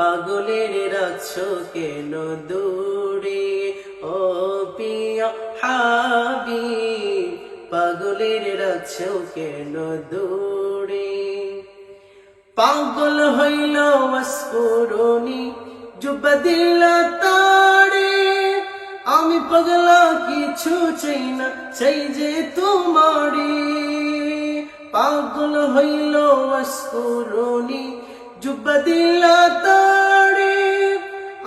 পাগলের রাখছো কেন দূরে ও প্রিয় হাবিব পাগলের রাখছো কেন দূরে পাগল হইল ওয়াসকুরুনি জুবা দিল তারে আমি পাগলা কিছু চাই না চাই যে তোমারে পাগল হইল ওয়াসকুরুনি জুবা দিল তারে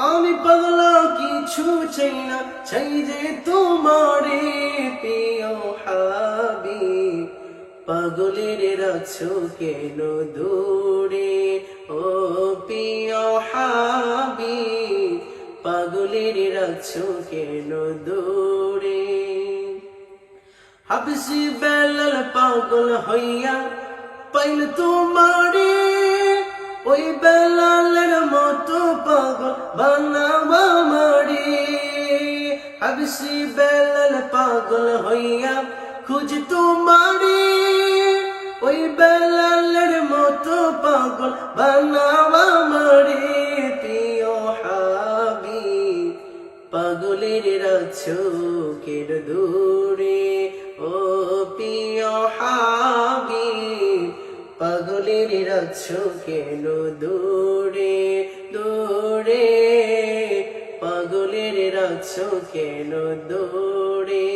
আমি পাগলা কিছু চাই না চাই যে তোমারে প্রিয় হাবিব পাগলের রাখছো কেন দূরে ও প্রিয় হাবিব পাগলের রাখছো কেন দূরে হাবসি বেলাল পাগল হইয়া পাইল তোমারে ওই বেলালের মতো পাগল বানাবা মারে হাবসি বেলাল পাগল হইয়া খুঁজ তোমারে ওই বেলালের মতো পাগল বানাবা মারে প্রিয় হাবিব পাগলের রাখছো কেন দূরে ও প্রিয় হাবিব পাগলের রাখছো কেন দূরে দূরে পাগলের রাখছো কেন দূরে